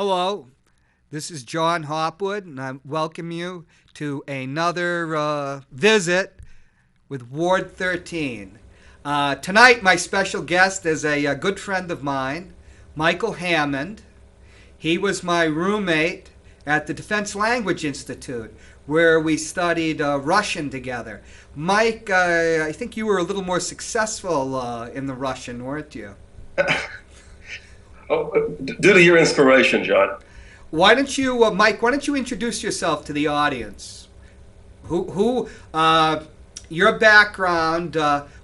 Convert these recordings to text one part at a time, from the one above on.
Hello, this is John Hopwood, and I welcome you to another visit with Ward 13. Tonight, my special guest is a good friend of mine, Michael Hammond. He was my roommate at the Defense Language Institute, where we studied Russian together. Mike, I think you were a little more successful in the Russian, weren't you? Due to your inspiration, John. Why don't you, Mike? Why don't you introduce yourself to the audience? Your background?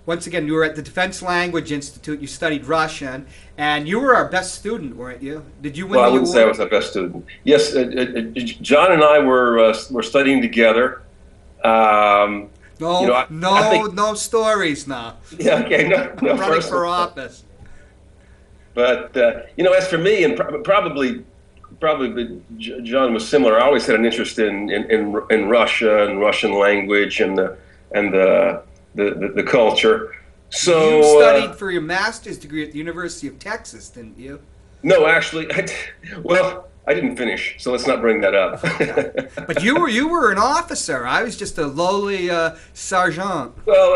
Once again, you were at the Defense Language Institute. You studied Russian, and you were our best student, weren't you? Did you win Well, I the wouldn't say I award? was the best student. Yes, John and I were studying together. No, I no, think no stories now. yeah, okay, no I'm running personal for stuff. office. But as for me, and probably John was similar. I always had an interest in Russia and Russian language and the culture. So You studied for your master's degree at the University of Texas, didn't you? no, actually, I didn't finish, so let's not bring that up. But you were an officer. I was just a lowly sergeant. Well,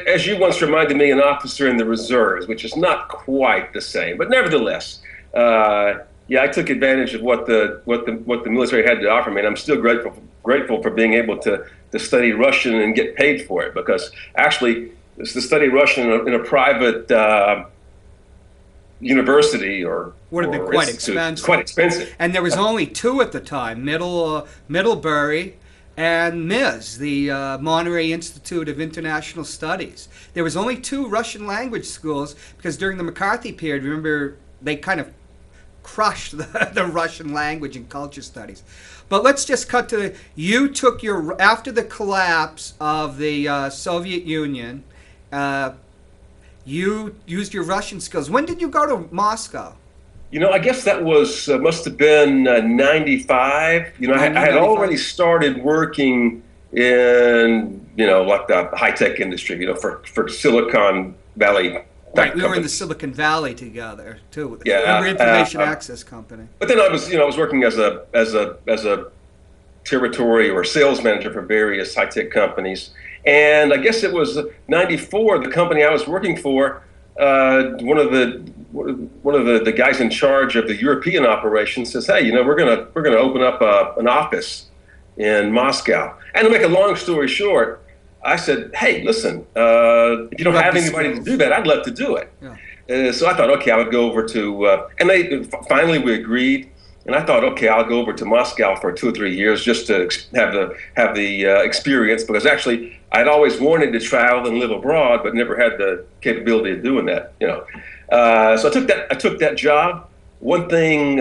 as you once reminded me, an officer in the reserves, which is not quite the same, but nevertheless, yeah, I took advantage of what the military had to offer me, and I'm still grateful for being able to study Russian and get paid for it, because actually, to study Russian in a private university Would have been or quite institute, expensive. quite expensive. And there was only two at the time, Middlebury and MIS, the Monterey Institute of International Studies. There was only two Russian language schools because during the McCarthy period, remember, they kind of crushed the Russian language and culture studies. But let's just cut to you took after the collapse of the Soviet Union, you used your Russian skills. When did you go to Moscow? I guess that was must have been 95. I had already started working in, like the high-tech industry, for Silicon Valley Right, type we were in the companies. Silicon Valley together too. Yeah, Remember Information Access Company. but then I was working as a territory or sales manager for various high-tech companies. And I guess it was 94, the company I was working for, one of the guys in charge of the European operations says, "Hey, we're gonna open up an office in Moscow." And to make a long story short, I said, "Hey, listen, if you don't Love have the anybody to skills. do that, I'd love to do it." Yeah. So I thought, okay, I would go over to, and finally we agreed. And I thought, okay, I'll go over to Moscow for 2 or 3 years just to have the experience, because actually I'd always wanted to travel and live abroad, but never had the capability of doing that. So I took that job. One thing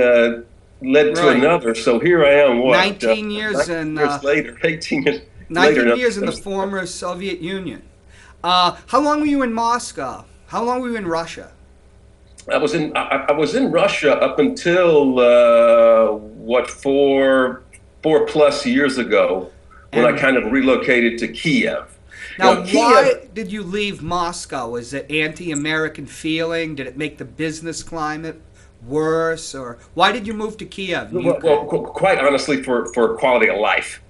led to Right. another. So here I am. 19 years 19 and years later, 18 years 19 later. years in the former Soviet Union. How long were you in Moscow? How long were you in Russia? I was in Russia up until 4+ years ago, when I And kind of relocated to Kiev. now, why Kiev. did you leave Moscow? Was it anti-American feeling? Did it make the business climate worse, or why did you move to Kiev, in Ukraine? Quite honestly, for quality of life,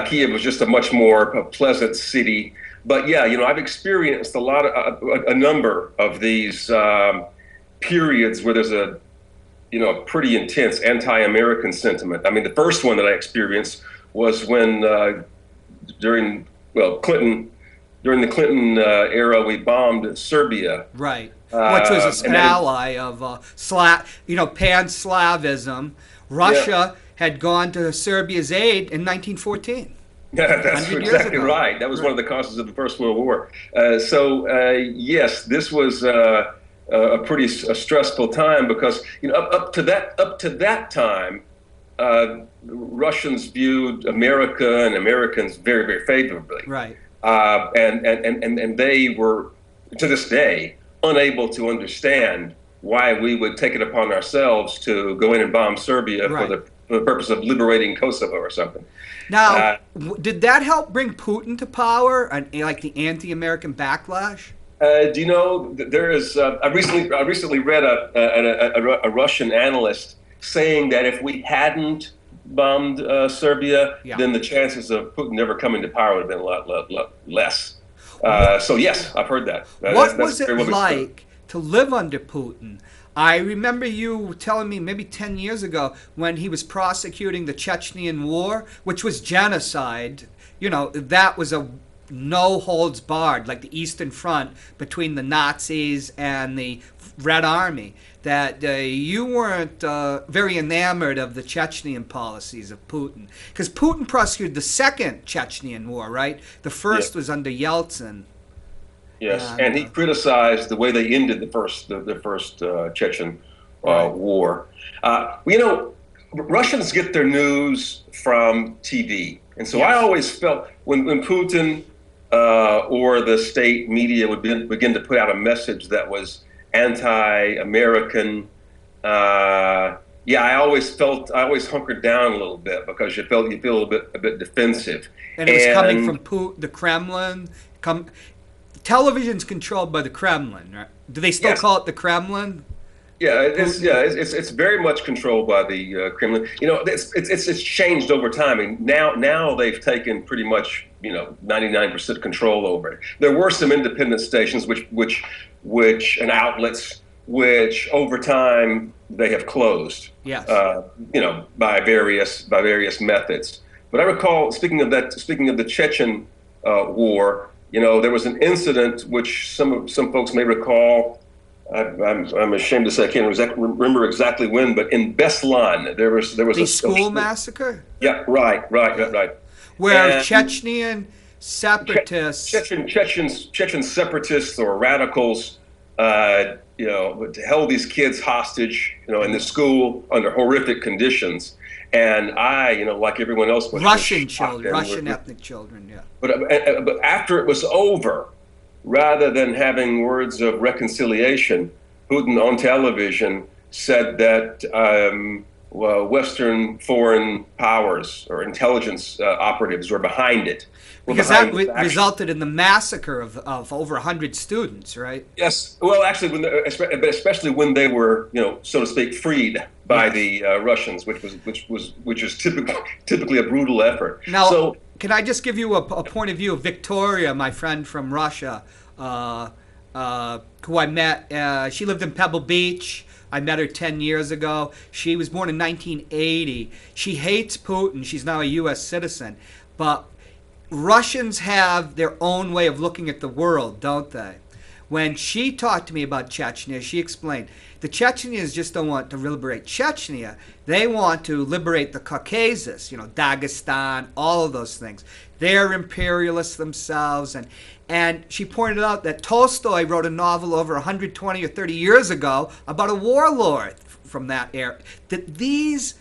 Kiev was just a much more pleasant city. But yeah, I've experienced a number of these periods where there's a pretty intense anti-American sentiment. I mean, the first one that I experienced was when during during the Clinton era, we bombed Serbia. Right, which was an And then, ally of pan-Slavism. yeah, Russia had gone to Serbia's aid in 1914, yeah, that's 100 years exactly ago. right. That was one Right. of the causes of the First World War. Yes, this was a pretty stressful time, because up to that time, Russians viewed America and Americans very, very favorably. Right. And they were, to this day, unable to understand why we would take it upon ourselves to go in and bomb Serbia Right. for the purpose of liberating Kosovo or something. Now, Uh, did that help bring Putin to power, and like the anti-American backlash? Do you know there is? I recently read a Russian analyst saying that if we hadn't bombed Serbia, Yeah. then the chances of Putin never coming to power would have been a lot less. What, So yes, I've heard that. what That's was it very well understood. like to live under Putin? I remember you telling me maybe 10 years ago when he was prosecuting the Chechnyan War, which was genocide. You know, that was a no holds barred, like the Eastern Front between the Nazis and the Red Army. That you weren't very enamored of the Chechnyan policies of Putin. Because Putin prosecuted the second Chechnyan War, right? The first Yeah. was under Yeltsin. Yes, And and he criticized the way they ended the first Chechen right. war. Russians get their news from TV, and so I Yes. always felt when Putin or the state media would begin to put out a message that was anti-American. Yeah, I always hunkered down a little bit because you feel a bit defensive, And it was coming from the Kremlin. Television's controlled by the Kremlin, right? Do they still yes. call it the Kremlin? It's very much controlled by the Kremlin. It's changed over time, and now they've taken pretty much 99% control over it. There were some independent stations which and outlets which over time they have closed. Yes. By various methods. But I recall speaking of the Chechen war. There was an incident which some folks may recall. I'm ashamed to say I can't remember exactly when, but in Beslan there was the a school massacre. Yeah, right. Where And Chechnyan separatists, Chechen separatists or radicals, held these kids hostage, in the school under horrific conditions. And I, like everyone else, was Russian shocked. children, Russian ethnic children, yeah. But after it was over, rather than having words of reconciliation, Putin on television said that Western foreign powers or intelligence operatives were behind it. Because that resulted in the massacre of over 100 students, right? Yes. Well, actually, especially when they were, so to speak, freed by the Russians, which is typically a brutal effort. Now, can I just give you a point of view of Victoria, my friend from Russia, who I met? She lived in Pebble Beach. I met her 10 years ago. She was born in 1980. She hates Putin. She's now a U.S. citizen. But Russians have their own way of looking at the world, don't they? When she talked to me about Chechnya, she explained the Chechens just don't want to liberate Chechnya. They want to liberate the Caucasus, Dagestan, all of those things. They're imperialists themselves. And she pointed out that Tolstoy wrote a novel over 120 or 30 years ago about a warlord from that era. That these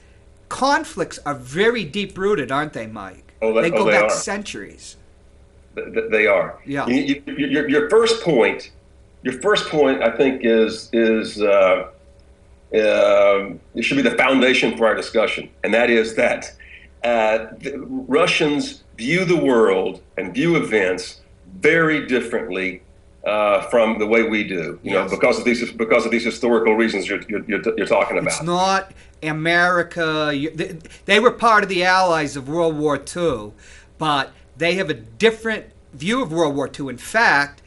conflicts are very deep-rooted, aren't they, Mike? They go back centuries. They are. Yeah. Your first point, I think, is it should be the foundation for our discussion, and that is that the Russians view the world and view events very differently from the way we do. Yes. Because of these historical reasons you're talking about. It's not America. They were part of the Allies of World War II, but they have a different view of World War II. In fact,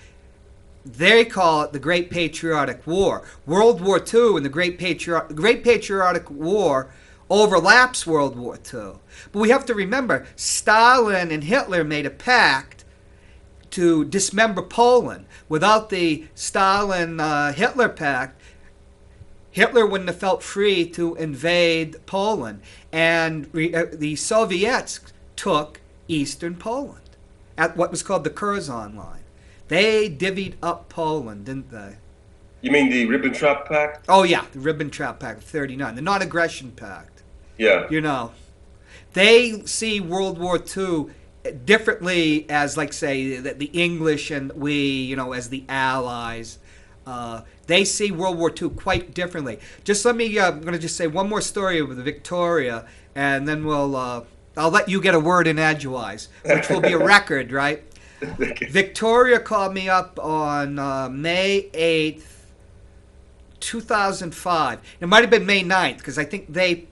they call it the Great Patriotic War. World War II and the Great Patriotic War overlaps World War II. But we have to remember, Stalin and Hitler made a pact to dismember Poland. Without the Stalin-Hitler pact, Hitler wouldn't have felt free to invade Poland. And the Soviets took eastern Poland at what was called the Curzon Line. They divvied up Poland, didn't they? You mean the Ribbentrop Pact? Oh, yeah, the Ribbentrop Pact of 1939, the Non-Aggression Pact. Yeah. They see World War II differently as, like, say, the English and we, as the Allies. They see World War II quite differently. Just let me, I'm going to just say one more story with Victoria, and then I'll let you get a word in edgewise, which will be a record, right? Victoria called me up on May 8th, 2005. It might have been May 9th because I think they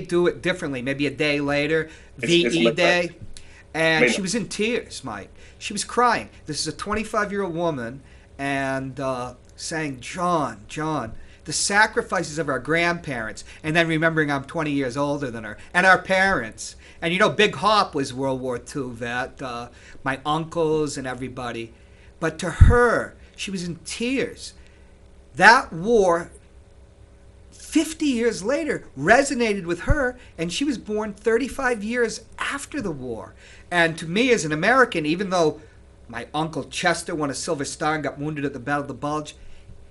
do it differently, maybe a day later, It's VE Day. And May she was in tears, Mike. She was crying. This is a 25-year-old woman and saying, John, the sacrifices of our grandparents, and then remembering I'm 20 years older than her, and our parents. And Big Hop was World War II vet, my uncles and everybody. But to her, she was in tears. That war, 50 years later, resonated with her, and she was born 35 years after the war. And to me, as an American, even though my uncle Chester won a Silver Star and got wounded at the Battle of the Bulge,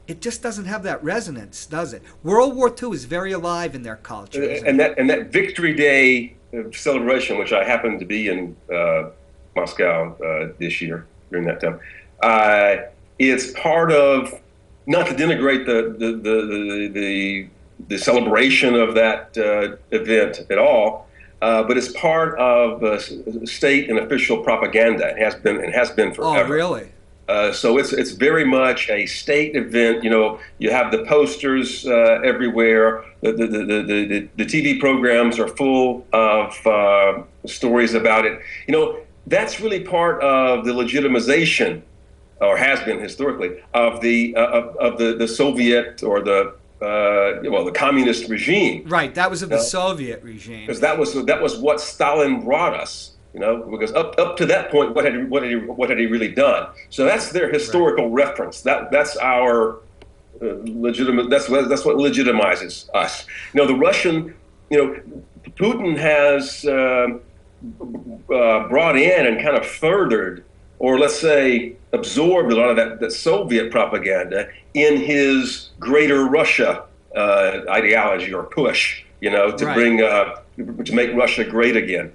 it just doesn't have that resonance, does it? World War II is very alive in their culture. And that Victory Day celebration, which I happened to be in Moscow this year during that time, it's part of, not to denigrate the celebration of that event at all, but it's part of state and official propaganda. It has been forever. Oh, really? So it's very much a state event. You have the posters everywhere. The TV programs are full of stories about it. That's really part of the legitimization, or has been historically, of the Soviet or the communist regime. Right, that was of the Soviet regime. Because that was what Stalin brought us. Because up to that point, what had he really done? So that's their historical reference. That's our legitimate. That's what legitimizes us. The Russian, Putin has brought in and kind of furthered, or let's say absorbed, a lot of that Soviet propaganda in his Greater Russia ideology or push. To bring to make Russia great again.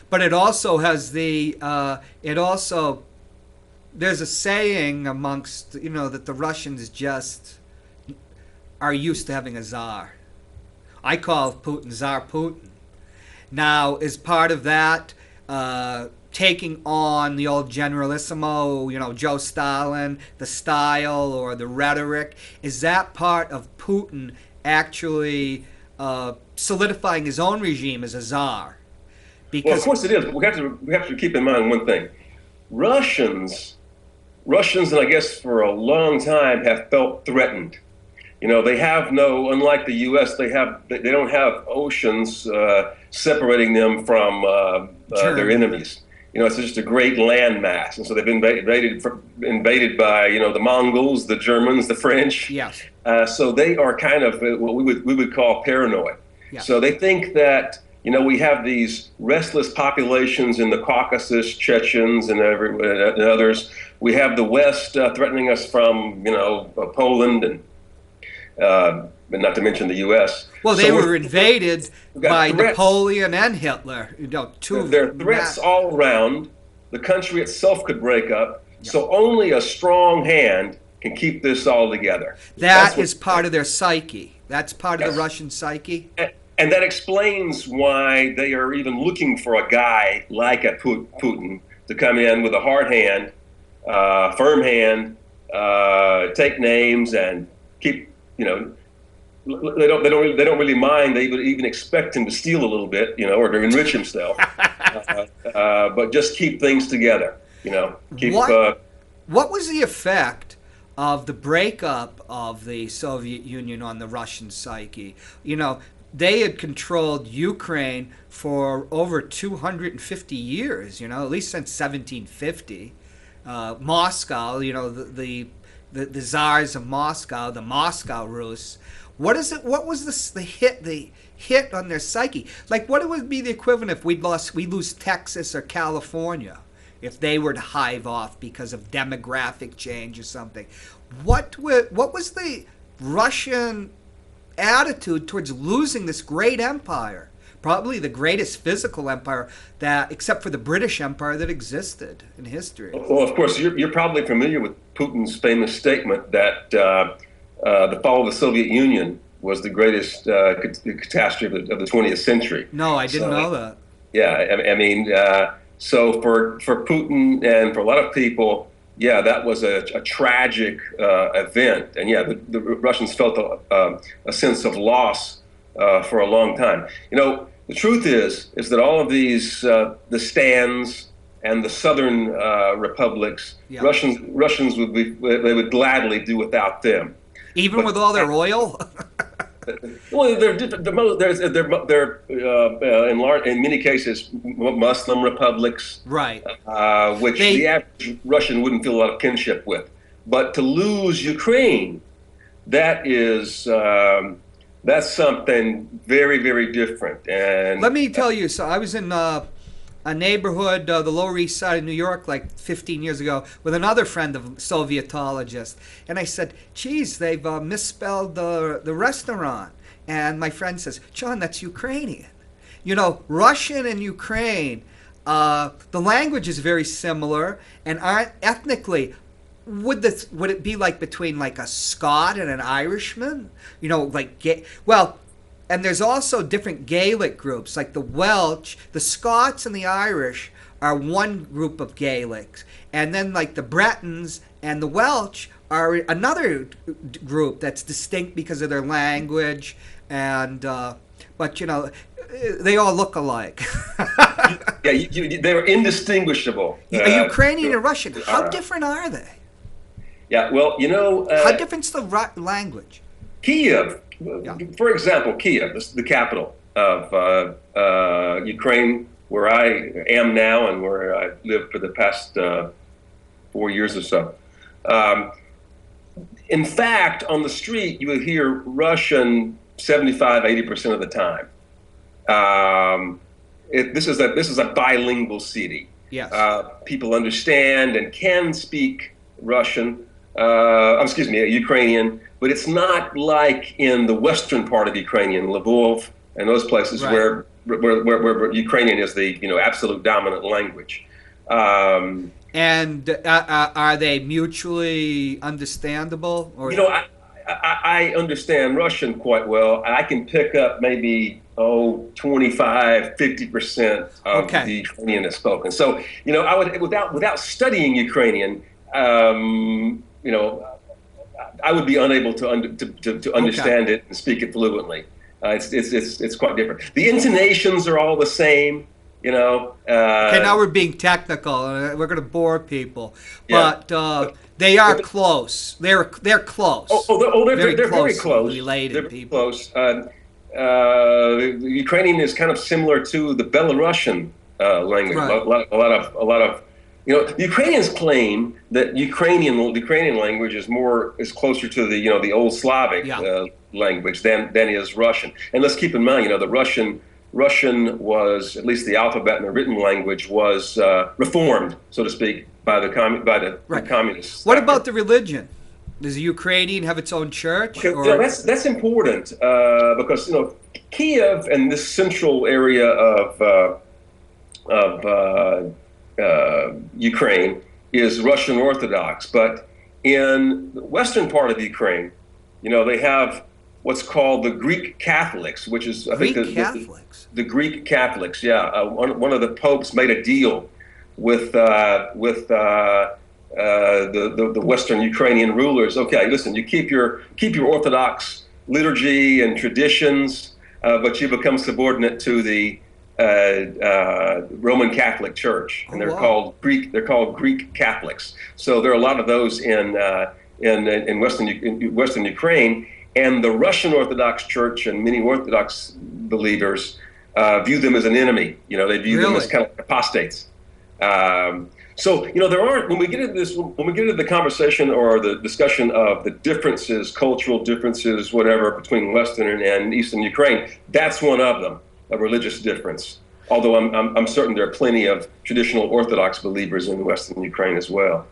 But it also has there's a saying amongst, that the Russians just are used to having a czar. I call Putin Tsar Putin. Now, as part of that, taking on the old generalissimo, Joe Stalin, the style or the rhetoric, is that part of Putin actually solidifying his own regime as a czar? Well, of course it is. But we have to keep in mind one thing: Russians, and I guess for a long time have felt threatened. They have unlike the U.S., they don't have oceans separating them from their enemies. It's just a great landmass, and so they've been invaded by the Mongols, the Germans, the French. Yes. So they are kind of what we would call paranoid. Yeah. So they think that. We have these restless populations in the Caucasus, Chechens, and others. We have the West threatening us from, Poland, and not to mention the U.S. Well, they were invaded by Napoleon and Hitler. There are threats all around. The country itself could break up. Yeah. So only a strong hand can keep this all together. That is part of their psyche. That's part of the Russian psyche. And that explains why they are even looking for a guy like a Putin to come in with a hard hand, firm hand, take names, and keep. They don't really mind. They would even expect him to steal a little bit, or to enrich himself, but just keep things together. What was the effect of the breakup of the Soviet Union on the Russian psyche? They had controlled Ukraine for over 250 years, at least since 1750. Moscow, the czars of Moscow, the Moscow Rus. What was the hit on their psyche? Like, what would be the equivalent if we lose Texas or California, if they were to hive off because of demographic change or something? What was the Russian attitude towards losing this great empire, probably the greatest physical empire that, except for the British Empire, that existed in history? Well, of course, you're probably familiar with Putin's famous statement that the fall of the Soviet Union was the greatest catastrophe of the 20th century. No, I didn't know that. Yeah, I mean, so for Putin and for a lot of people, yeah, that was a tragic event, and yeah, the Russians felt a sense of loss for a long time. The truth is that all of these the stands and the southern republics, Yeah. Russians they would gladly do without them. Even But with all their oil? well, they're different. They're in many cases Muslim republics, Right. which the They average Russian wouldn't feel a lot of kinship with. But to lose Ukraine, that is that's something very, very different. Let And me tell you, so I was in a neighborhood, the Lower East Side of New York, like 15 years ago, with another friend of Sovietologist, and I said, "Geez, they've misspelled the restaurant." And my friend says, "John, that's Ukrainian." Russian and Ukraine, the language is very similar, and aren't ethnically. Would it be like between like a Scot and an Irishman? Well, and there's also different Gaelic groups, like the Welsh, the Scots, and the Irish are one group of Gaelics, and then like the Bretons and the Welsh are another group that's distinct because of their language, and but they all look alike. yeah, they were indistinguishable. Ukrainian and Russian, how different are they? Yeah, well, How different's the language? Kiev, Yeah. for example, Kiev, this is the capital of Ukraine, where I am now and where I've lived for the past 4 years or so. Um, in fact, on the street, you would hear Russian 75, 80% of the time. This is a bilingual city. Yes. People understand and can speak Russian, Ukrainian, but it's not like in the western part of Ukrainian, Lvov, and those places Right. where Ukrainian is the absolute dominant language. And are they mutually understandable? Or I understand Russian quite well. I can pick up maybe 25, 50% of Okay. the Ukrainian is spoken. So I would without studying Ukrainian. I would be unable to understand it and speak it fluently. It's quite different. The intonations are all the same. Okay, now we're being technical. We're going to bore people, Yeah. but they are close. They're close. They're very close. Related They're very people. close. The Ukrainian is kind of similar to the Belarusian language. Right. A lot of the Ukrainians claim that Ukrainian language is closer to the old Slavic Yeah. language than is Russian. And let's keep in mind, the Russian was, at least the alphabet and the written language was reformed, so to speak, by the Right. communists. What about the religion? Does the Ukrainian have its own church? Okay, Or that's important because Kiev and this central area of Ukraine is Russian Orthodox, but in the western part of Ukraine, they have what's called the Greek Catholics, which is I think Greek Catholics? the Greek Catholics. Yeah, one of the popes made a deal with the Western Ukrainian rulers. Okay, listen, you keep your Orthodox liturgy and traditions, but you become subordinate to the Roman Catholic Church, and Oh, wow. They're called Greek Catholics. So there are a lot of those in Western Ukraine, and the Russian Orthodox Church and many Orthodox believers view them as an enemy. They view them as Really? kind of apostates. So there aren't when we get into the conversation or the discussion of the differences, cultural differences, whatever, between Western and Eastern Ukraine. That's one of them, a religious difference. Although I'm certain there are plenty of traditional Orthodox believers in Western Ukraine as well.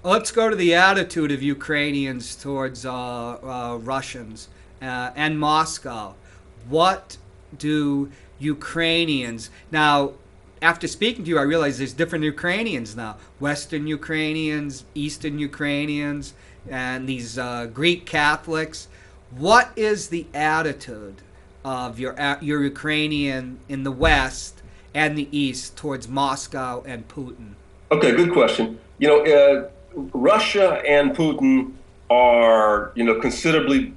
Let's go to the attitude of Ukrainians towards Russians and Moscow. What do Ukrainians now? After speaking to you, I realize there's different Ukrainians now: Western Ukrainians, Eastern Ukrainians, and these Greek Catholics. What is the attitude of your Ukrainian in the West and the East towards Moscow and Putin? Okay, good question. Russia and Putin are, considerably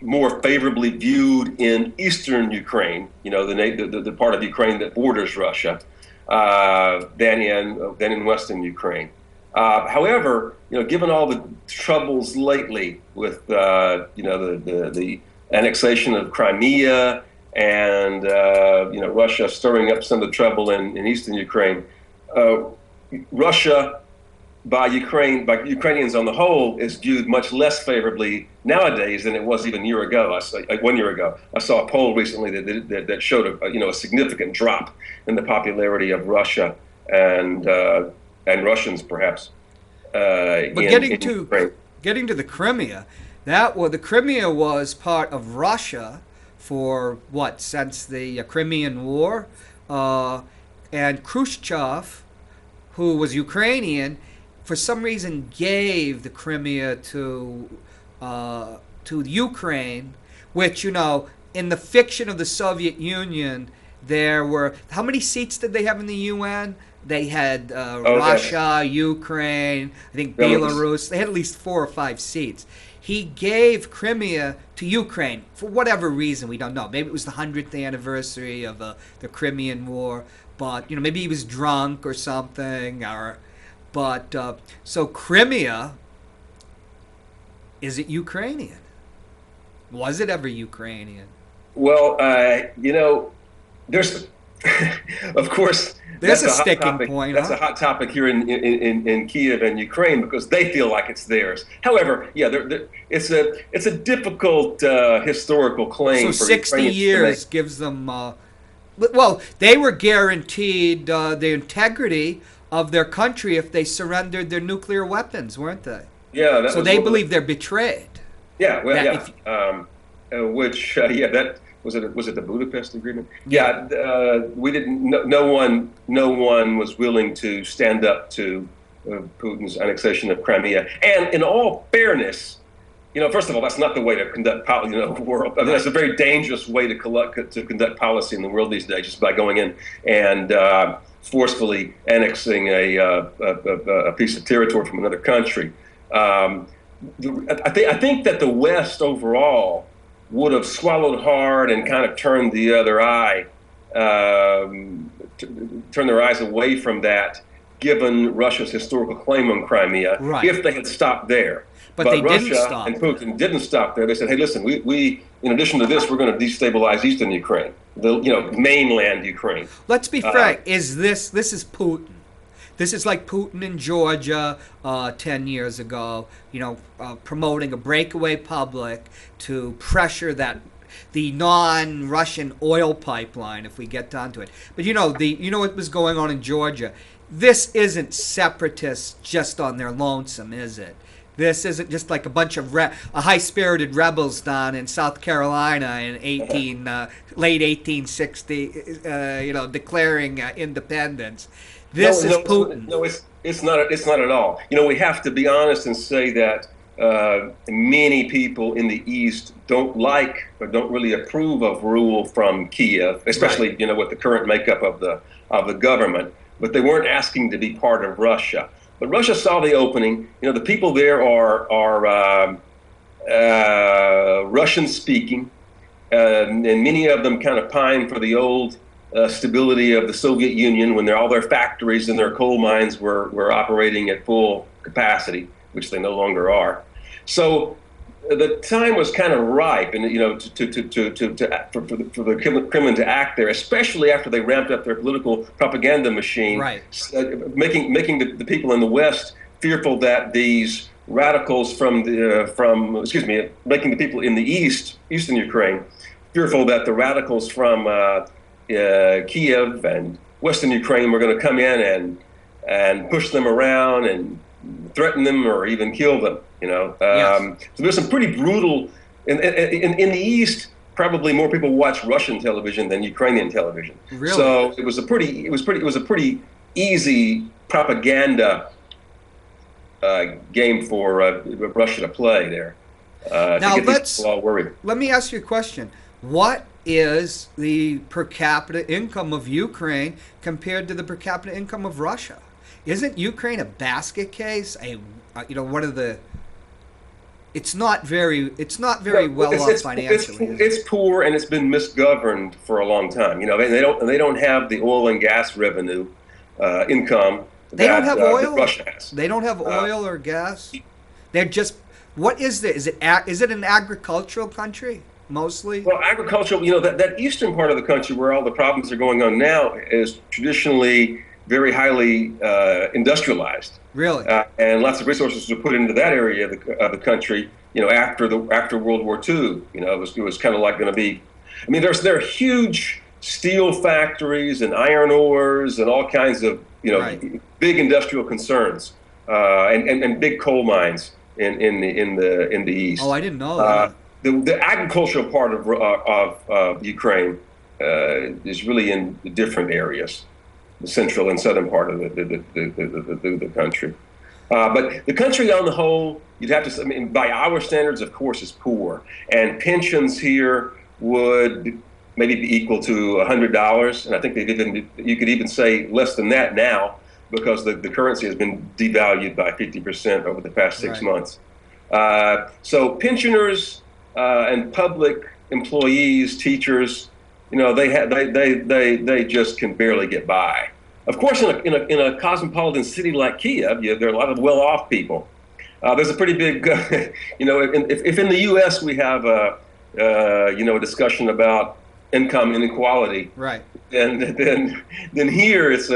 more favorably viewed in eastern Ukraine, the part of Ukraine that borders Russia, than in western Ukraine. However, given all the troubles lately with the annexation of Crimea and Russia stirring up some of the trouble in eastern Ukraine, Russia by Ukrainians on the whole is viewed much less favorably nowadays than it was even a year ago. 1 year ago, I saw a poll recently that showed a significant drop in the popularity of Russia and Russians perhaps. But getting to the Crimea, the Crimea was part of Russia for what, since the Crimean War, and Khrushchev, who was Ukrainian, for some reason gave the Crimea to Ukraine, which, in the fiction of the Soviet Union, there were, how many seats did they have in the UN? They had Russia, Ukraine, I think Belarus. They had at least 4 or 5 seats. He gave Crimea to Ukraine for whatever reason, we don't know. Maybe it was the 100th anniversary of the Crimean War, but maybe he was drunk or something. So Crimea, is it Ukrainian? Was it ever Ukrainian? Well, there's, of course, there's a sticking point. That's a hot topic here in Kiev and Ukraine because they feel like it's theirs. However, it's a difficult historical claim. So 60 years gives them. Well, they were guaranteed the integrity of their country if they surrendered their nuclear weapons, weren't they? Yeah. So they believe they're betrayed. Yeah. Well, that. Was it the Budapest Agreement? Yeah, we didn't. No one was willing to stand up to Putin's annexation of Crimea. And in all fairness, first of all, that's not the way to conduct policy in the world. I mean, that's a very dangerous way to conduct policy in the world these days, just by going in and forcefully annexing a piece of territory from another country. I think that the West overall would have swallowed hard and kind of turned the other eye, turn their eyes away from that, given Russia's historical claim on Crimea, if they had stopped there. But they Russia didn't stop. And Putin didn't stop there. They said, hey, listen, we in addition to this, we're going to destabilize eastern Ukraine, mainland Ukraine. Let's be frank. This is Putin. This is like Putin in Georgia 10 years ago, promoting a breakaway public to pressure the non-Russian oil pipeline, if we get down to it. But what was going on in Georgia? This isn't separatists just on their lonesome, is it? This isn't just like a bunch of high-spirited rebels down in South Carolina in late 1860, declaring independence. This is Putin. No, it's not. It's not at all. We have to be honest and say that many people in the East don't like or don't really approve of rule from Kiev, especially with the current makeup of the government. But they weren't asking to be part of Russia. But Russia saw the opening. The people there are Russian speaking, and many of them kind of pine for the old stability of the Soviet Union when all their factories and their coal mines were operating at full capacity, which they no longer are. So the time was kind of ripe, and for the Kremlin to act there, especially after they ramped up their political propaganda machine, making the people in the West fearful that these radicals making the people in the eastern Ukraine, fearful that the radicals from Kiev and western Ukraine were going to come in and push them around and threaten them or even kill them. So there's some pretty brutal. In the East, probably more people watch Russian television than Ukrainian television. Really? So it was a pretty easy propaganda game for Russia to play there. Now to get these people all worried. Let me ask you a question. What is the per capita income of Ukraine compared to the per capita income of Russia? Isn't Ukraine a basket case? One of the. It's not very. It's not very No, well off financially. Is it? it's poor and it's been misgoverned for a long time. They don't have the oil and gas revenue income They don't have that oil. Russia has. They don't have Uh, oil or gas. They're just. What is it? Is it an agricultural country mostly? well, agricultural, that eastern part of the country where all the problems are going on now is traditionally very highly industrialized. Really? And lots of resources were put into that area of the country. After World War II, it was kind of like going to be. I mean, there are huge steel factories and iron ores and all kinds of Right. big industrial concerns and big coal mines in the east. Oh, I didn't know Uh, that. the agricultural part of Ukraine is really in the different areas, the central and southern part of the country. But the country on the whole, you'd have to, I mean, by our standards, of course, is poor. And pensions here would maybe be equal to $100. And I think you could even say less than that now because the currency has been devalued by 50% over the past six Right. months. So pensioners and public employees, teachers, they just can barely get by. Of course, in a cosmopolitan city like Kiev, there are a lot of well-off people. There's a pretty big, if in the U.S. we have a discussion about income inequality, Right. then here it's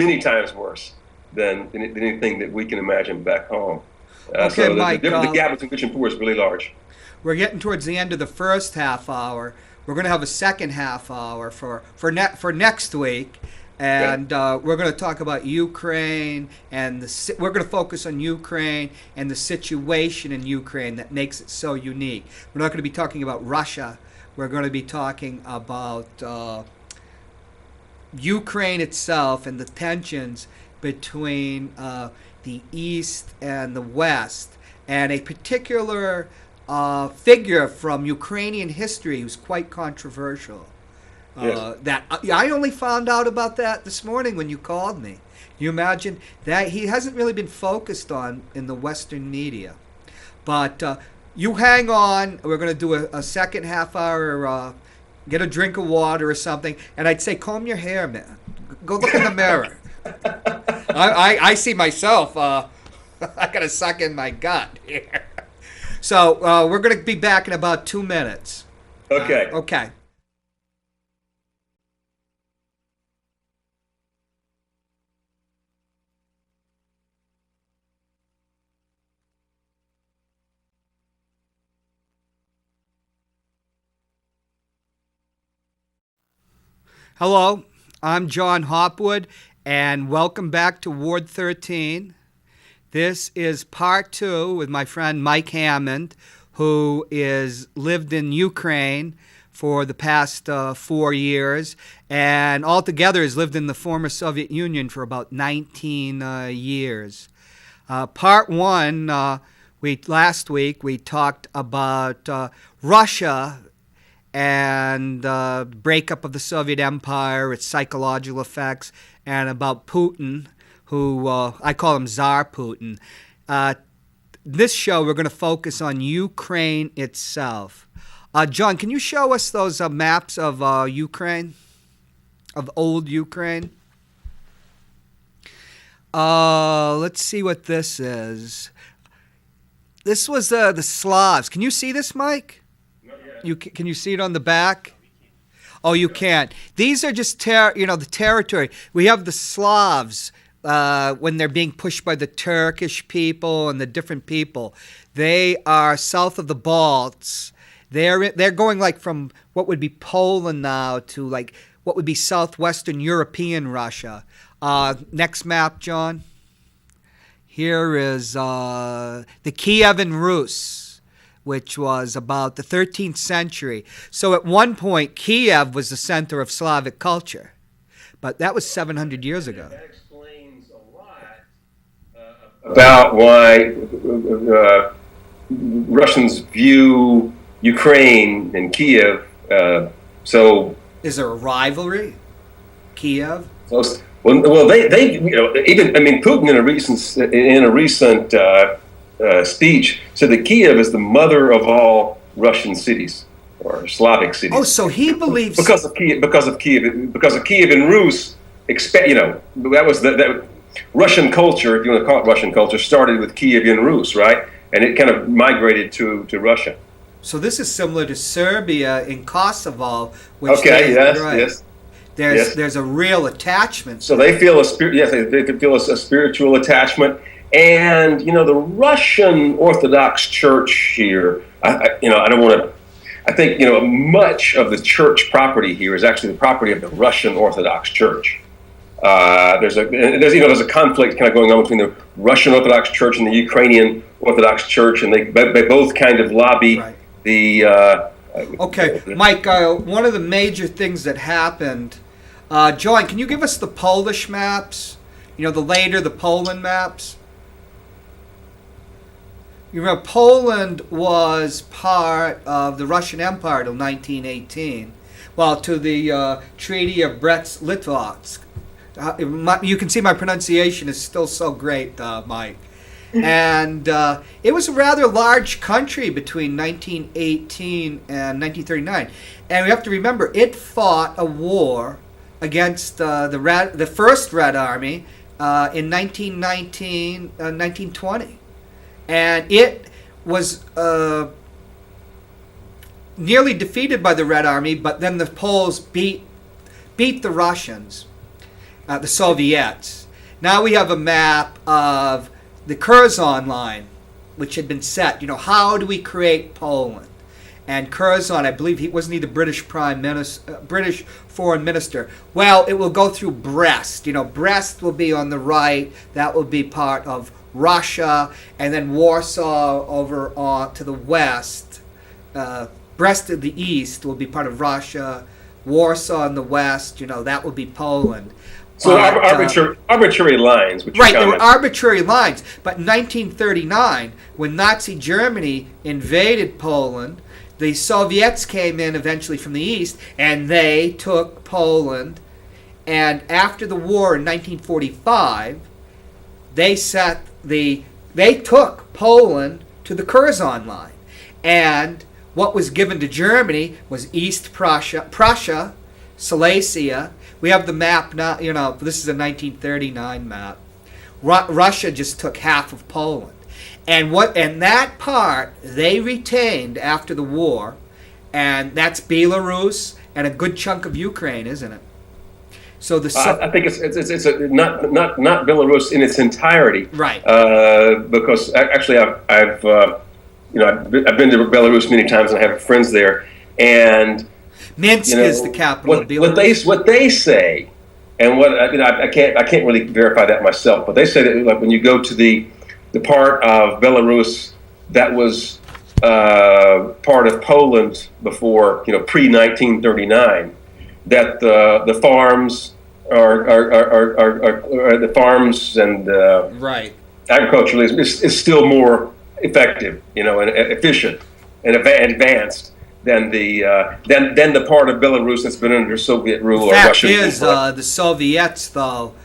many times worse than anything that we can imagine back home. Okay, So Mike. the gap between rich and poor is really large. We're getting towards the end of the first half hour. We're going to have a second half hour for next week, and we're going to talk about Ukraine and we're going to focus on Ukraine and the situation in Ukraine that makes it so unique. We're not going to be talking about Russia. We're going to be talking about Ukraine itself and the tensions between the East and the West, and a particular figure from Ukrainian history who's quite controversial. Yes. That I only found out about that this morning when you called me. You imagine that he hasn't really been focused on in the Western media, but you hang on. We're going to do a second half hour. Get a drink of water or something, and I'd say comb your hair, man. Go look in the mirror. I see myself. I got to suck in my gut here. So we're going to be back in about 2 minutes. Okay. Okay. Hello, I'm John Hopwood, and welcome back to Ward 13. This is part 2 with my friend Mike Hammond, who is lived in Ukraine for the past 4 years, and altogether has lived in the former Soviet Union for about 19 years. Part 1, last week we talked about Russia and the breakup of the Soviet Empire, its psychological effects, and about Putin, who I call him Tsar Putin. This show, we're going to focus on Ukraine itself. John, can you show us those maps of Ukraine, of old Ukraine? Let's see what this is. This was the Slavs. Can you see this, Mike? Can you see it on the back? Oh, you can't. These are just the territory. We have the Slavs when they're being pushed by the Turkish people and the different people. They are south of the Balts. They're going like from what would be Poland now to like what would be southwestern European Russia. Next map, John. Here is the Kievan Rus, which was about the 13th century. So at one point, Kiev was the center of Slavic culture, but that was 700 years ago. That explains a lot about why Russians view Ukraine and Kiev so Is there a rivalry? Kiev? close. Well, they even, I mean, Putin in a recent speech said that Kiev is the mother of all Russian cities or Slavic cities. Oh, so he believes because of Kiev and Rus. That was that Russian culture, if you want to call it Russian culture, started with Kievan Rus, right? And it kind of migrated to Russia. So this is similar to Serbia in Kosovo, which Yes. There's a real attachment. So they feel they feel a spiritual attachment, and the Russian Orthodox Church here. I don't want to. I think much of the church property here is actually the property of the Russian Orthodox Church. There's a conflict kind of going on between the Russian Orthodox Church and the Ukrainian Orthodox Church, and they both kind of lobby the. Okay, Mike. One of the major things that happened, John, can you give us the Polish maps? The Poland maps. You remember, Poland was part of the Russian Empire till 1918. Well, to the Treaty of Brest-Litovsk. You can see my pronunciation is still so great, Mike. And it was a rather large country between 1918 and 1939. And we have to remember, it fought a war against the First Red Army in 1919, 1920. And it was nearly defeated by the Red Army, but then the Poles beat the Russians, the Soviets. Now we have a map of the Curzon line, which had been set. How do we create Poland? And Curzon, I believe wasn't he the British British foreign minister? Well, it will go through Brest. Brest will be on the right. That will be part of Russia, and then Warsaw over to the west. Brest to the east will be part of Russia. Warsaw in the west, that will be Poland. So arbitrary lines. Right, there were arbitrary lines. But in 1939, when Nazi Germany invaded Poland, the Soviets came in eventually from the east, and they took Poland. And after the war in 1945, they took Poland to the Curzon line. And what was given to Germany was East Prussia, Silesia. We have the map now, this is a 1939 map. Russia just took half of Poland. And that part they retained after the war, and that's Belarus and a good chunk of Ukraine, isn't it? So I think it's not Belarus in its entirety, right? Because actually I've been to Belarus many times and I have friends there, and Minsk is the capital of Belarus. What they say, and what I can't really verify that myself, but they say that like when you go to the part of Belarus that was part of Poland before pre-1939, that the farms are the farms and right. Agriculture is still more effective, and efficient and advanced than the part of Belarus that's been under Soviet rule or Russian rule. The fact is, the Soviets though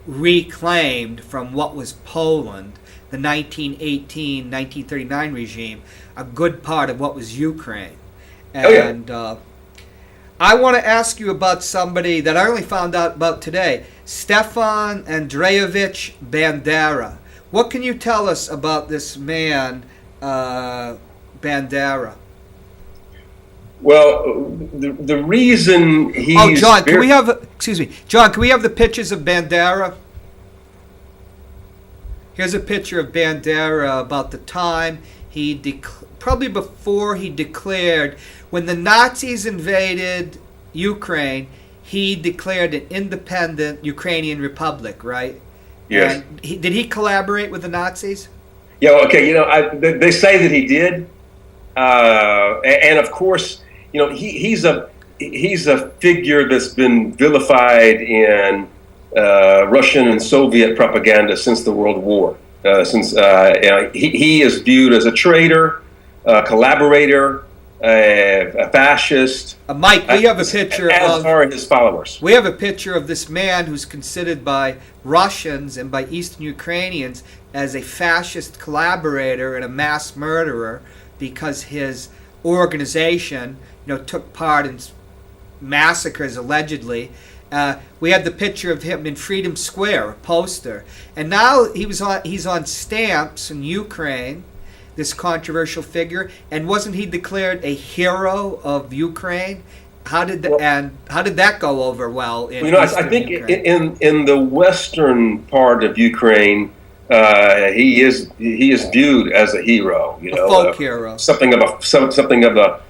reclaimed from what was Poland, the 1918-1939 regime, a good part of what was Ukraine. And I want to ask you about somebody that I only found out about today, Stefan Andreevich Bandera. What can you tell us about this man, Bandera? Well, the reason he's... Oh, John, can we have the pictures of Bandera? Here's a picture of Bandera about the time probably before he declared, when the Nazis invaded Ukraine, he declared an independent Ukrainian republic, right? Yes. And did he collaborate with the Nazis? Yeah, okay, they say that he did. And of course, he's a figure that's been vilified in Russian and Soviet propaganda since the World War. He is viewed as a traitor, collaborator, a fascist, Mike, we have a picture as of are his followers. we have a picture of this man who's considered by Russians and by Eastern Ukrainians as a fascist collaborator and a mass murderer because his organization, took part in massacres allegedly. We had the picture of him in Freedom Square, a poster, and now he's on stamps in Ukraine. This controversial figure, and wasn't he declared a hero of Ukraine? How did that go over well in I think Ukraine? in the western part of Ukraine, he is viewed as a hero. A folk hero, something of a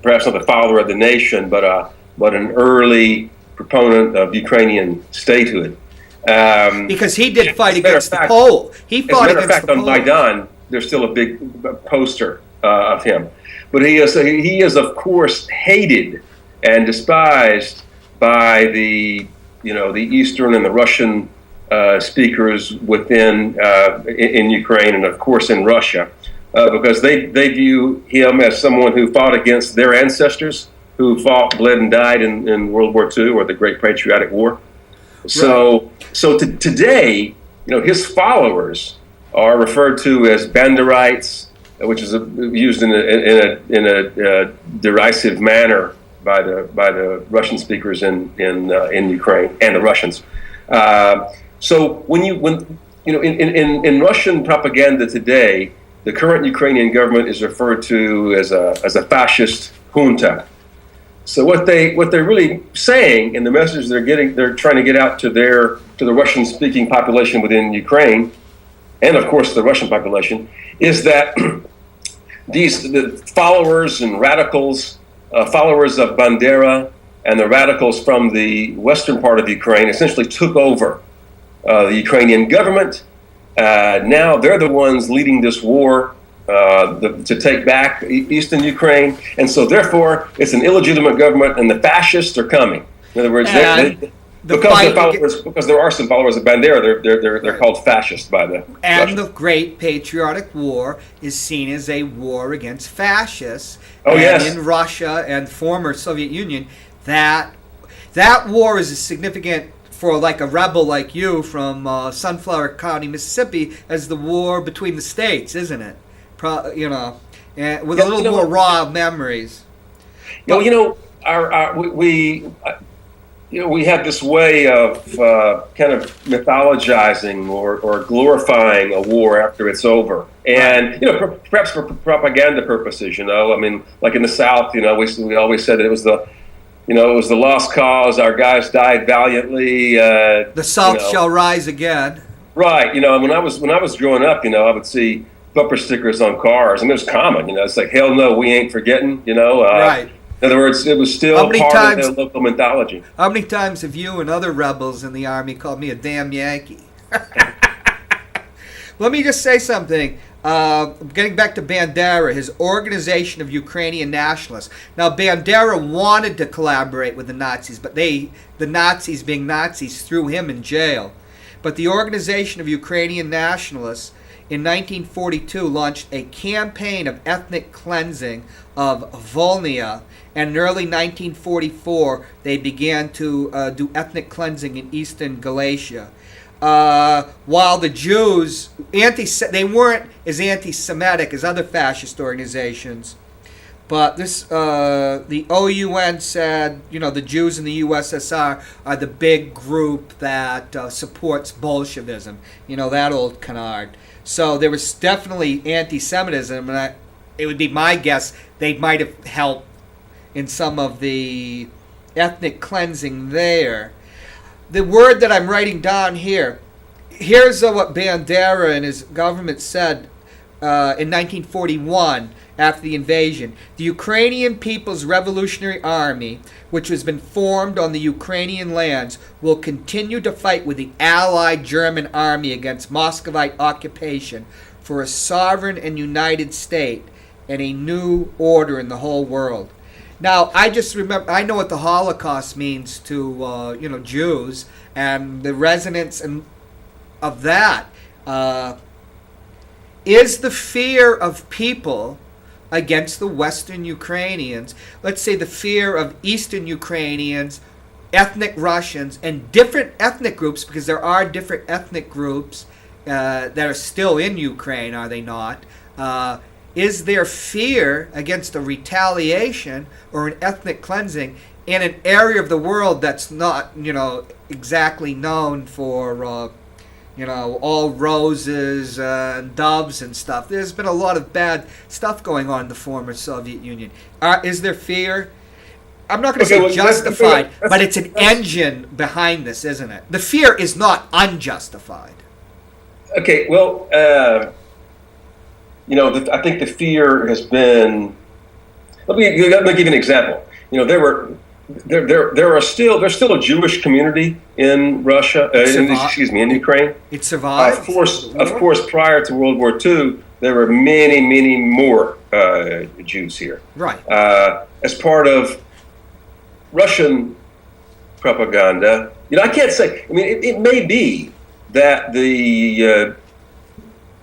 perhaps not the father of the nation, but an early proponent of Ukrainian statehood. Because he did fight against the fact, Poles. He fought as a matter of against fact, the on Poles. Maidan, there's still a big poster of him. But he is of course hated and despised by the Eastern and the Russian speakers in Ukraine, and of course in Russia, because they view him as someone who fought against their ancestors, who fought, bled, and died in World War II or the Great Patriotic War. So today, his followers are referred to as Banderites, which is used in a derisive manner by the Russian speakers in Ukraine and the Russians. So in Russian propaganda today, the current Ukrainian government is referred to as a fascist junta. So what they're really saying in the message they're trying to get out to the Russian-speaking population within Ukraine, and of course the Russian population, is that the followers and radicals, followers of Bandera, and the radicals from the western part of Ukraine essentially took over the Ukrainian government. Now they're the ones leading this war to take back eastern Ukraine, and so therefore it's an illegitimate government, and the fascists are coming. In other words, because there are some followers of Bandera, they're called fascists by the and Russians. the Great Patriotic War is seen as a war against fascists. Oh, and yes. in Russia and former Soviet Union, that war is as significant for like a rebel like you from Sunflower County, Mississippi, as the war between the states, isn't it? And with a little more raw memories. We have this way of kind of mythologizing or glorifying a war after it's over, and perhaps for propaganda purposes. Like in the South, we always said that it was the lost cause. Our guys died valiantly. The South shall rise again. Right. When I was growing up, I would see bumper stickers on cars, and it was common. It's like, hell no, we ain't forgetting. Right. In other words, it was still part of their local mythology. How many times have you and other rebels in the Army called me a damn Yankee? Let me just say something. Getting back to Bandera, his Organization of Ukrainian Nationalists. Now, Bandera wanted to collaborate with the Nazis, but the Nazis, being Nazis, threw him in jail. But the Organization of Ukrainian Nationalists in 1942 launched a campaign of ethnic cleansing of Volhynia, and in early 1944 they began to do ethnic cleansing in eastern Galicia. While the Jews, they weren't as anti-Semitic as other fascist organizations, but the OUN said, the Jews in the USSR are the big group that supports Bolshevism, that old canard. So there was definitely anti-Semitism, and it would be my guess they might have helped in some of the ethnic cleansing there. The word that I'm writing down here, here's what Bandera and his government said in 1941 after the invasion. The Ukrainian People's Revolutionary Army, which has been formed on the Ukrainian lands, will continue to fight with the Allied German Army against Muscovite occupation for a sovereign and united state and a new order in the whole world. Now, I just remember, I know what the Holocaust means to, Jews, and the resonance of that. Is the fear of people against the Western Ukrainians. Let's say the fear of Eastern Ukrainians, ethnic Russians, and different ethnic groups, because there are different ethnic groups that are still in Ukraine, are they not? Is there fear against a retaliation or an ethnic cleansing in an area of the world that's not, exactly known for, all roses and doves and stuff? There's been a lot of bad stuff going on in the former Soviet Union. Is there fear? I'm not going to say justified, but it's an engine behind this, isn't it? The fear is not unjustified. Okay, well, I think the fear has been. Let me give you an example. There's still a Jewish community in Russia. In Ukraine. It survived. Of course, prior to World War II, there were many, many more Jews here. Right. As part of Russian propaganda, I can't say. I mean, it may be that the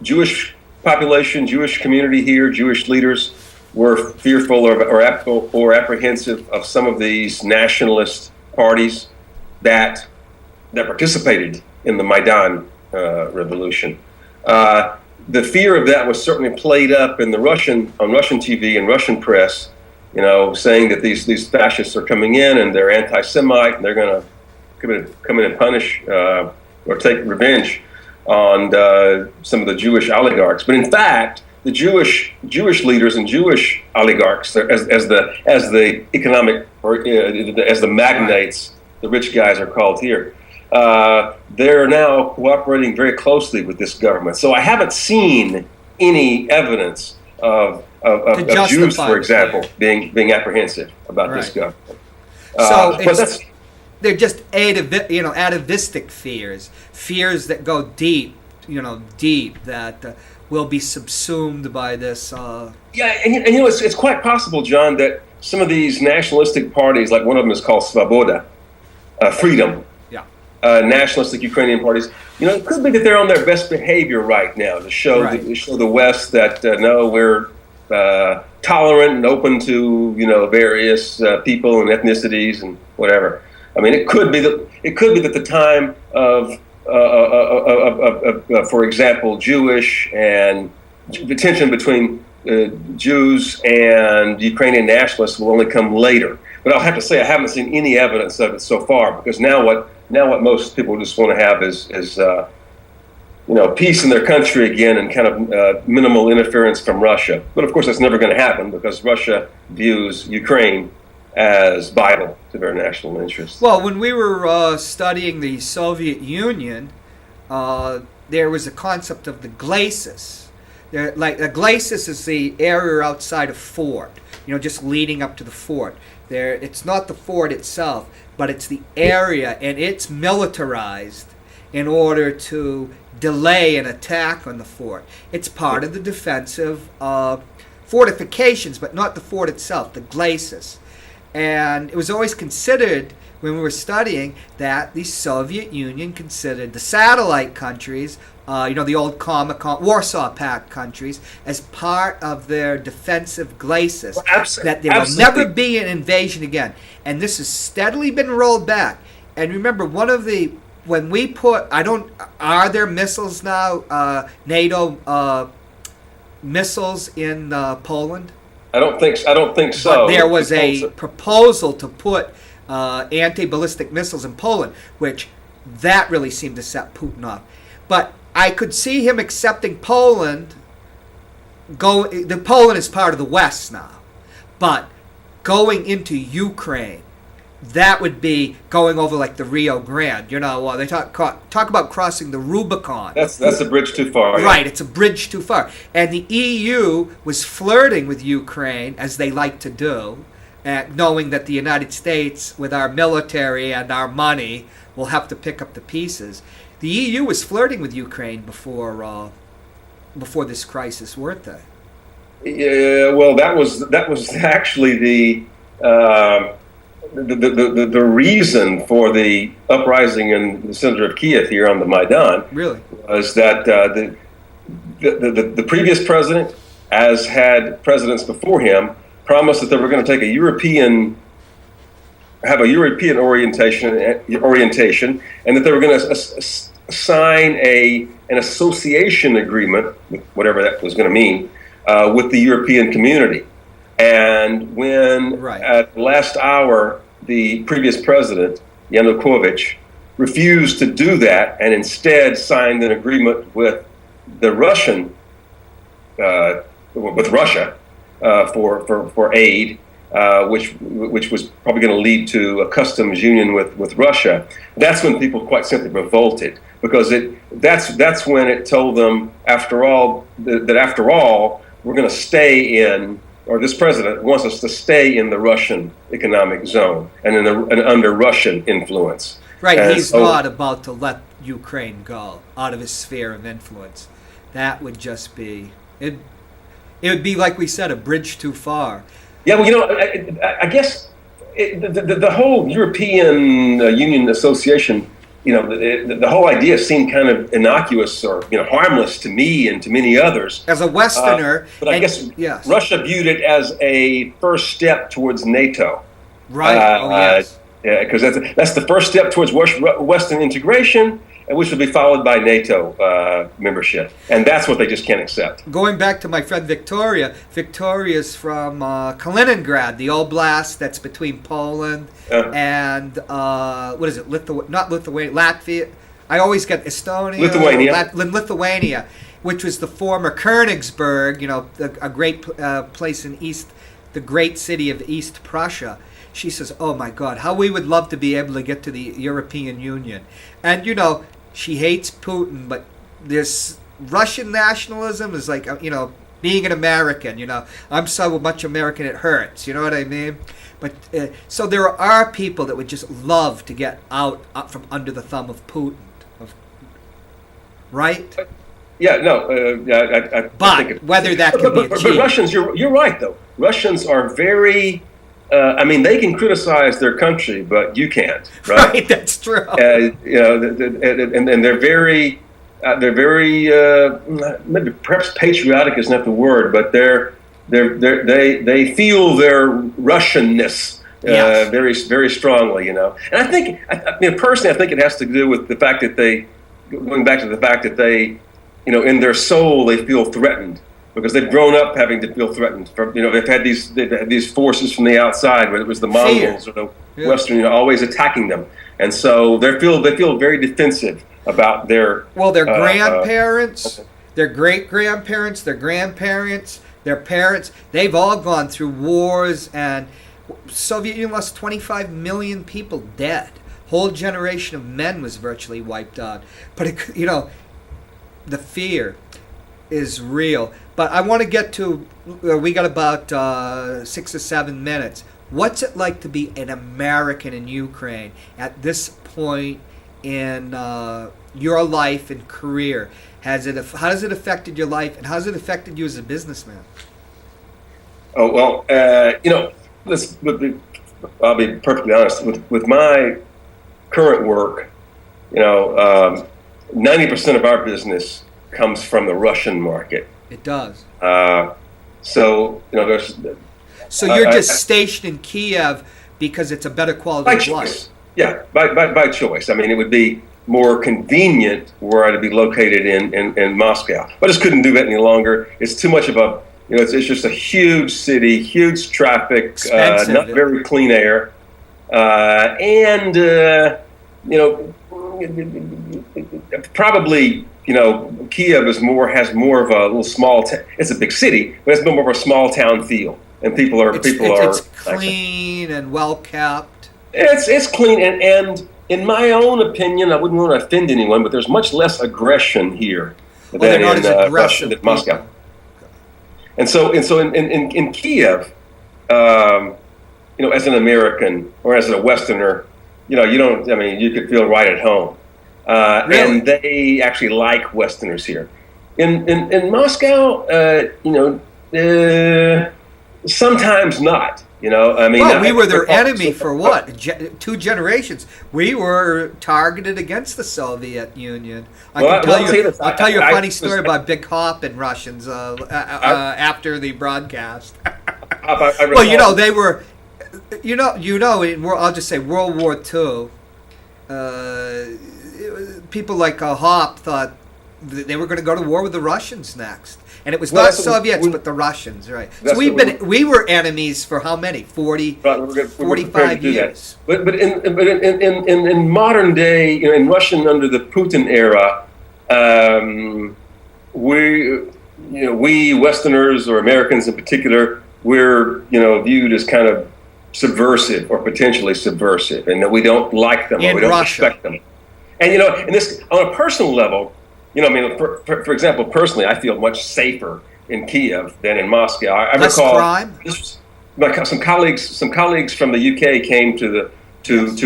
Jewish population, Jewish community here, Jewish leaders were fearful or apprehensive of some of these nationalist parties that participated in the Maidan revolution. The fear of that was certainly played up in on Russian TV and Russian press, saying that these fascists are coming in and they're anti-Semite and they're going to come in and punish or take revenge on some of the Jewish oligarchs. But in fact, the Jewish leaders and Jewish oligarchs, as the economic or as the magnates, the rich guys are called here, they're now cooperating very closely with this government. So I haven't seen any evidence of Jews, for example, being apprehensive about this government. They're just atavistic fears that go deep, that will be subsumed by this. And it's quite possible, John, that some of these nationalistic parties, like one of them is called Svoboda, freedom. Nationalistic Ukrainian parties. It could be that they're on their best behavior right now to show the West that no, we're tolerant and open to various people and ethnicities and whatever. I mean, it could be that the time of for example, Jewish and the tension between Jews and Ukrainian nationalists will only come later. But I'll have to say I haven't seen any evidence of it so far, because now what most people just want to have is peace in their country again and kind of minimal interference from Russia. But of course, that's never going to happen because Russia views Ukraine as vital to their national interests. Well, when we were studying the Soviet Union, there was a concept of the glacis. The glacis is the area outside a fort, just leading up to the fort. It's not the fort itself, but it's the area, and it's militarized in order to delay an attack on the fort. It's part of the defensive fortifications, but not the fort itself, the glacis. And it was always considered, when we were studying, that the Soviet Union considered the satellite countries, the old Warsaw Pact countries, as part of their defensive glacis. That there will never be an invasion again. And this has steadily been rolled back. And remember, are there missiles now, NATO missiles in Poland? I don't think so. But there was a proposal to put anti-ballistic missiles in Poland, which that really seemed to set Putin off. But I could see him accepting Poland. Poland is part of the West now, but going into Ukraine, that would be going over like the Rio Grande. They talk about crossing the Rubicon. That's a bridge too far. Right, it's a bridge too far. And the EU was flirting with Ukraine, as they like to do, knowing that the United States, with our military and our money, will have to pick up the pieces. The EU was flirting with Ukraine before this crisis, weren't they? Yeah, well, that was actually the reason for the uprising in the center of Kiev here on the Maidan. Really? Was that the previous president as had presidents before him, promised that they were going to have a European orientation, and that they were going to sign an association agreement, whatever that was going to mean, with the European community. And when at the last hour, the previous president, Yanukovych, refused to do that and instead signed an agreement with the Russian, with Russia, for aid, which was probably going to lead to a customs union with Russia. That's when people quite simply revolted, because that's when it told them, after all, we're going to stay in, or this president wants us to stay in the Russian economic zone and under Russian influence. Right, and he's not about to let Ukraine go out of his sphere of influence. That would just be it. It would be, like we said, a bridge too far. Yeah, well, I guess the whole European Union Association, the whole idea seemed kind of innocuous or harmless to me and to many others. As a Westerner, but I guess Russia viewed it as a first step towards NATO. Right. Yes. Yeah, because that's the first step towards Western integration, and which will be followed by NATO membership, and that's what they just can't accept. Going back to my friend Victoria's from Kaliningrad, the oblast that's between Poland and what is it? Not Lithuania, Latvia. I always get Estonia, Lithuania, which was the former Königsberg, a great place in the great city of East Prussia. She says, "Oh my God, how we would love to be able to get to the European Union." And she hates Putin, but this Russian nationalism is like, being an American. I'm so much American it hurts. You know what I mean? But so there are people that would just love to get out from under the thumb of Putin, right? Yeah, no. I think whether that can be achieved. But Russians, you're right though. Russians are very. They can criticize their country, but you can't, right? Right, that's true. And they're very, maybe perhaps patriotic is not the word, but they feel their Russianness very, very strongly, And I think, personally, I think it has to do with the fact that going back to the fact that they, in their soul, they feel threatened. Because they've grown up having to feel threatened. They've had these forces from the outside, whether it was the Mongols or the Western, always attacking them, and so they feel very defensive about their grandparents, their great grandparents, their grandparents, their parents. They've all gone through wars, and Soviet Union lost 25 million people dead. Whole generation of men was virtually wiped out. But the fear is real. But I want to get to, we got about 6 or 7 minutes. What's it like to be an American in Ukraine at this point in your life and career? How has it affected your life, and how has it affected you as a businessman? Oh, well, I'll be perfectly honest. With my current work, 90% of our business comes from the Russian market. It does. So there's. So you're just stationed in Kiev because it's a better quality of life. Yeah, by choice. I mean, it would be more convenient were I to be located in Moscow, but I just couldn't do that any longer. It's too much of a. It's just a huge city, huge traffic, not very clean air, and probably. Kiev has more of a little small. It's a big city, but it's more of a small town feel, and people are. It's clean and well kept. It's clean, and in my own opinion, I wouldn't want to offend anyone, but there's much less aggression here than in Russia, than Moscow. And so in Kiev, as an American or as a Westerner, you don't. I mean, you could feel right at home. Really? And they actually like Westerners here. In Moscow, sometimes not. You know, I mean, well, we were their enemy for what? 2 generations. We were targeted against the Soviet Union. I'll tell you a funny story about Big Hop and Russians after the broadcast. Well, you know, they were, I'll just say World War II. People like Hop thought they were going to go to war with the Russians next. And it was not Soviets, but the Russians, right? So we were enemies for how many? 45 years. But in modern day, you know, in Russian under the Putin era, we Westerners or Americans in particular, we're viewed as kind of subversive or potentially subversive, and that we don't like them or we don't respect them. And in this on a personal level. I mean, for example, personally, I feel much safer in Kiev than in Moscow. I recall crime? Some colleagues from the UK came to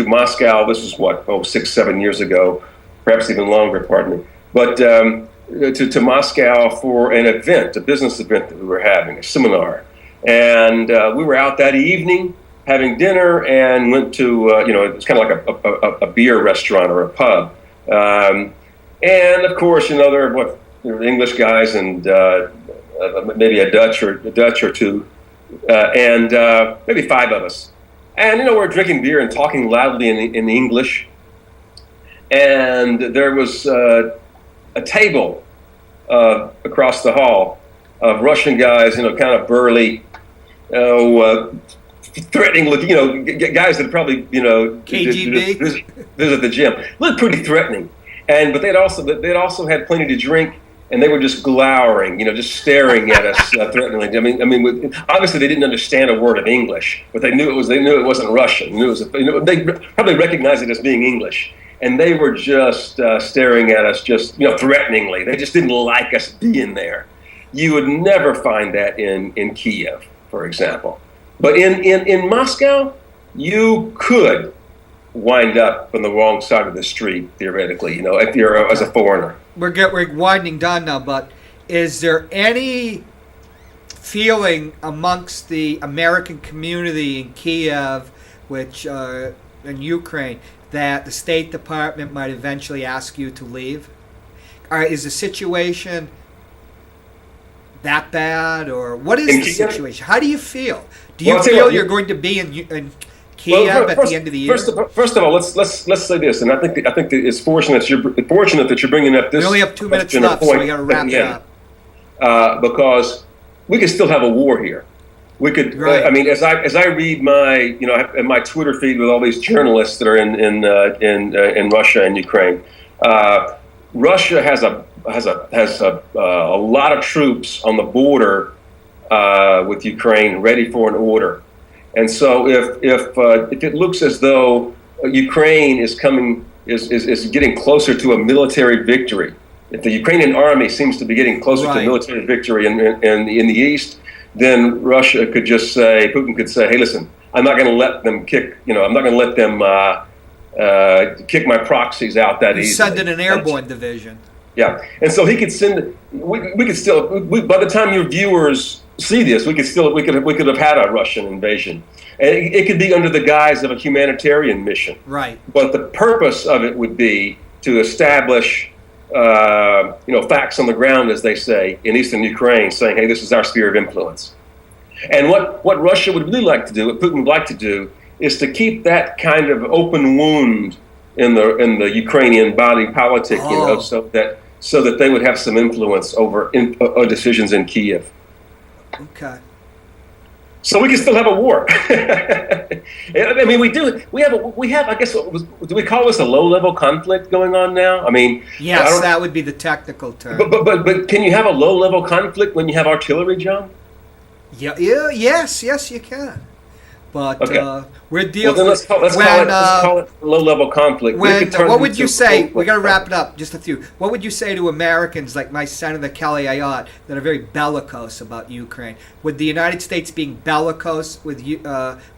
Moscow. This was 6-7 years ago, perhaps even longer. Pardon me. But to Moscow for an event, a business event that we were having, a seminar, and we were out that evening having dinner and went to it was kind of like a beer restaurant or a pub. And of course, there were English guys and maybe a Dutch or two, and maybe 5 of us. And we're drinking beer and talking loudly in English. And there was a table across the hall of Russian guys, kind of burly, threatening looking, guys that probably KGB visit the gym, looked pretty threatening. But they'd also had plenty to drink, and they were just glowering, just staring at us threateningly. I mean, obviously they didn't understand a word of English, but they knew it wasn't Russian. They probably recognized it as being English, and they were just staring at us, just threateningly. They just didn't like us being there. You would never find that in Kiev, for example, but in Moscow, you could wind up on the wrong side of the street, theoretically, if you're as a foreigner. We're winding down now, but is there any feeling amongst the American community in Kiev, which in Ukraine, that the State Department might eventually ask you to leave? Is the situation that bad, or what is the situation? How do you feel? Do you feel you're going to be in Kiev at the end of the year? First of all, let's say this, and I think that it's fortunate that you're bringing up this. We only have 2 minutes left, so we got to wrap it up. Because we could still have a war here. We could. Right. I mean, as I read my Twitter feed with all these journalists that are in Russia and Ukraine, Russia has a lot of troops on the border with Ukraine ready for an order. And so if it looks as though Ukraine is getting closer to a military victory, if the Ukrainian army seems to be getting closer to military victory in the east, then Putin could say, hey, listen, I'm not going to let them kick my proxies out that easily. Send in an airborne division. Yeah, and so he could send. We could still. By the time your viewers see this, we could have had a Russian invasion, and it could be under the guise of a humanitarian mission. Right. But the purpose of it would be to establish, facts on the ground, as they say in eastern Ukraine, saying, "Hey, this is our sphere of influence." And what Russia would really like to do, what Putin would like to do, is to keep that kind of open wound in the Ukrainian body politic, so that they would have some influence over decisions in Kiev. Okay. So we can still have a war. I mean, we do. We have. I guess. Do we call this a low-level conflict going on now? I mean, yes, that would be the technical term. But can you have a low-level conflict when you have artillery, John? Yeah. Yes, you can. But okay. We're dealing. Well, let's call it low-level conflict. What would you say? We got to wrap it up. Just a few. What would you say to Americans like my Senator Kelly Ayotte that are very bellicose about Ukraine? Would the United States being bellicose with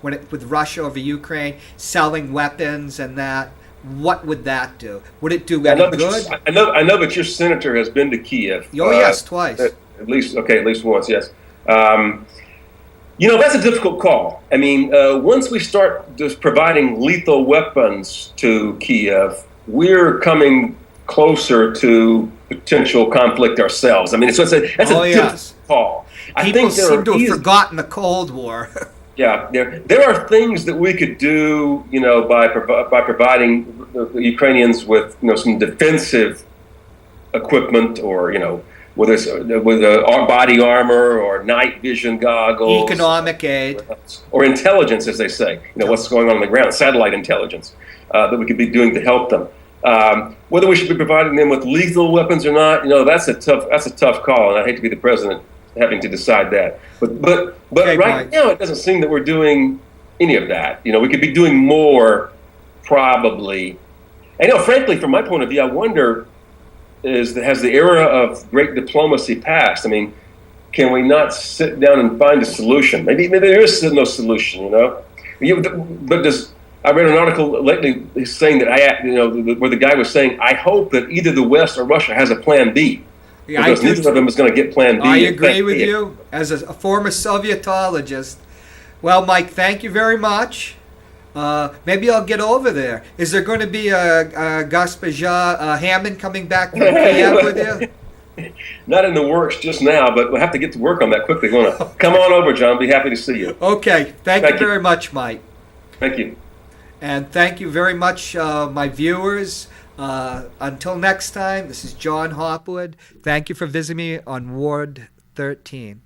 with Russia over Ukraine, selling weapons and that? What would that do? Would it do any good? I know that your senator has been to Kiev. Oh yes, twice. At least once. Yes. That's a difficult call. I mean, once we start just providing lethal weapons to Kiev, we're coming closer to potential conflict ourselves. I mean, that's Oh a difficult yes, call. I people think there seem are to have forgotten the Cold War. yeah, there are things that we could do, by providing the Ukrainians with some defensive equipment, or whether it's with body armor or night vision goggles, Economic aid, or intelligence, as they say, what's going on the ground, satellite intelligence, that we could be doing to help them. Whether we should be providing them with lethal weapons or not, that's a tough call, and I hate to be the president having to decide that. But Okay, right Mike. now, it doesn't seem that we're doing any of that. We could be doing more, probably. And frankly, from my point of view, I wonder, has the era of great diplomacy passed? I mean, can we not sit down and find a solution? Maybe there is no solution. I read an article lately saying that where the guy was saying, I hope that either the West or Russia has a plan B, Yeah, because neither of them is going to get plan B. I agree with you as a former Sovietologist. Well, Mike, thank you very much. Maybe I'll get over there. Is there going to be a Gaspaja Hammond coming back from Kiev with you? Not in the works just now, but we'll have to get to work on that quickly. Come on over, John. Be happy to see you. Okay. Thank you very much, Mike. Thank you. And thank you very much, my viewers. Until next time, this is John Hopwood. Thank you for visiting me on Ward 13.